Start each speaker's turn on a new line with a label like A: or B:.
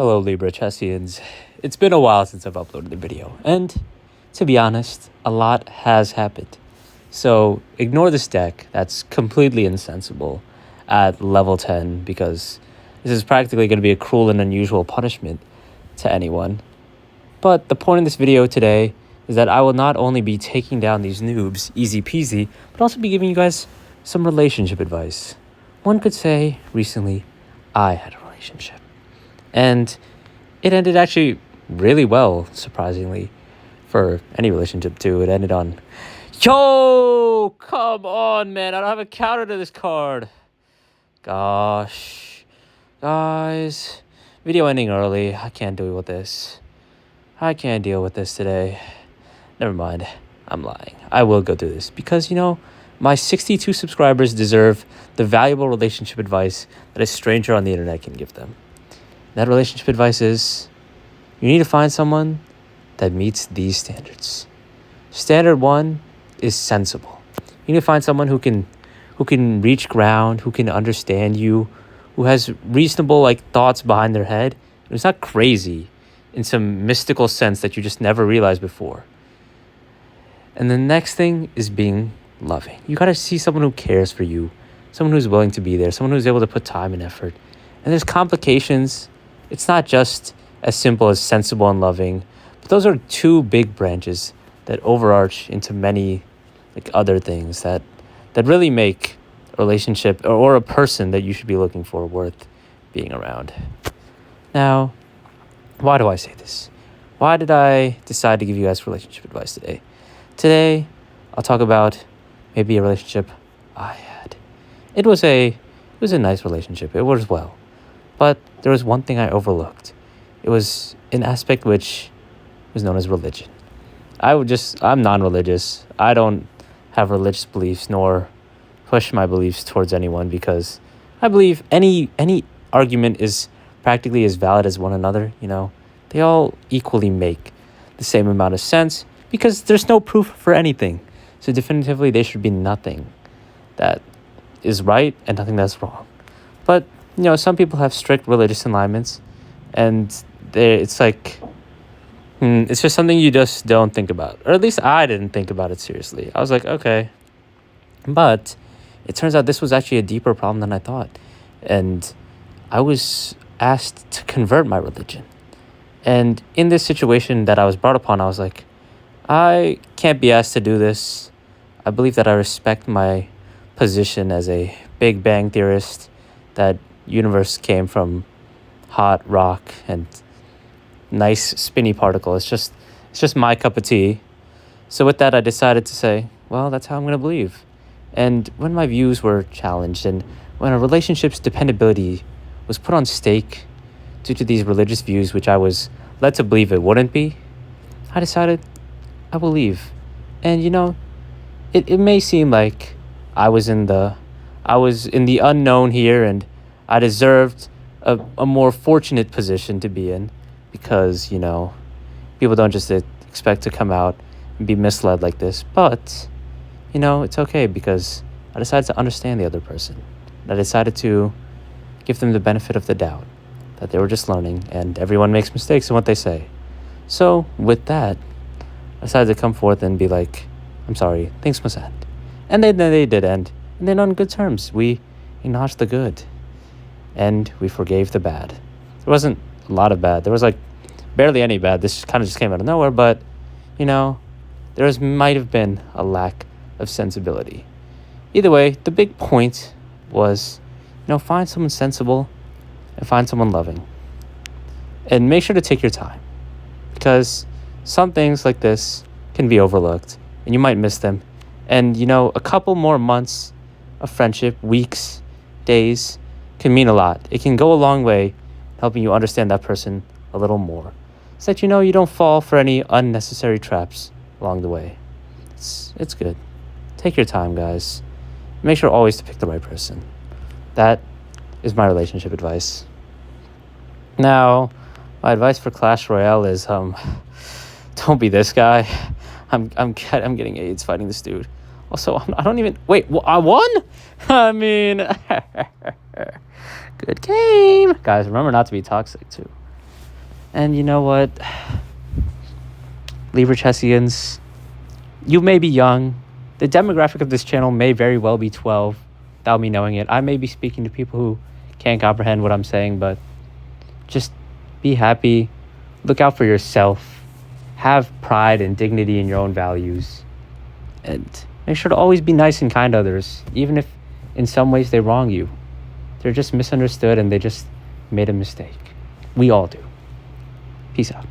A: Hello, Libra Chessians. It's been a while since I've uploaded a video, and to be honest, a lot has happened. So ignore this deck that's completely insensible at level 10 because this is practically going to be a cruel and unusual punishment to anyone. But the point of this video today is that I will not only be taking down these noobs, easy peasy, but also be giving you guys some relationship advice. One could say recently I had a relationship. And it ended actually really well, surprisingly, for any relationship too. It ended on, yo, come on, man. I don't have a counter to this card. Gosh. Guys. Video ending early. I can't deal with this. I can't deal with this today. Never mind. I'm lying. I will go through this because, my 62 subscribers deserve the valuable relationship advice that a stranger on the internet can give them. That relationship advice is you need to find someone that meets these standards. Standard 1 is sensible. You need to find someone who can reach ground, who can understand you, who has reasonable thoughts behind their head. It's not crazy in some mystical sense that you just never realized before. And the next thing is being loving. You got to see someone who cares for you, someone who's willing to be there, someone who's able to put time and effort. And there's complications. It's not just as simple as sensible and loving, but those are two big branches that overarch into many other things that really make a relationship or a person that you should be looking for worth being around. Now, why do I say this? Why did I decide to give you guys relationship advice today? Today, I'll talk about maybe a relationship I had. It was a nice relationship. It was well. But there was one thing I overlooked. It was an aspect which was known as religion. I'm non-religious. I don't have religious beliefs nor push my beliefs towards anyone because I believe any argument is practically as valid as one another, They all equally make the same amount of sense because there's no proof for anything. So definitively there should be nothing that is right and nothing that's wrong. But some people have strict religious alignments, and it's just something you just don't think about. Or at least I didn't think about it seriously. I was like, okay. But it turns out this was actually a deeper problem than I thought. And I was asked to convert my religion. And in this situation that I was brought upon, I was like, I can't be asked to do this. I believe that I respect my position as a Big Bang theorist, that universe came from hot rock and nice spinny particle. It's just my cup of tea. So with that, I decided to say, well, that's how I'm going to believe. And when my views were challenged and when a relationship's dependability was put on stake due to these religious views, which I was led to believe it wouldn't be, I decided I will leave. And it may seem like I was in the unknown here, and I deserved a more fortunate position to be in because, people don't just expect to come out and be misled like this. But, it's okay because I decided to understand the other person. I decided to give them the benefit of the doubt that they were just learning, and everyone makes mistakes in what they say. So with that, I decided to come forth and be like, I'm sorry, things must end. And then they did end. And then on good terms, we acknowledged the good. And we forgave the bad. There wasn't a lot of bad. There was barely any bad. This kind of just came out of nowhere. But, there might have been a lack of sensibility. Either way, the big point was, find someone sensible and find someone loving. And make sure to take your time. Because some things like this can be overlooked. And you might miss them. And, a couple more months of friendship, weeks, days, can mean a lot. It can go a long way helping you understand that person a little more. So that you don't fall for any unnecessary traps along the way. It's good. Take your time, guys. Make sure always to pick the right person. That is my relationship advice. Now, my advice for Clash Royale is don't be this guy. I'm getting AIDS fighting this dude. Also, I don't even... Wait, I won? I mean... Good game. Guys, remember not to be toxic, too. And you know what? Libra Chessians, you may be young. The demographic of this channel may very well be 12 without me knowing it. I may be speaking to people who can't comprehend what I'm saying, but just be happy. Look out for yourself. Have pride and dignity in your own values. And make sure to always be nice and kind to others, even if in some ways they wrong you. They're just misunderstood and they just made a mistake. We all do. Peace out.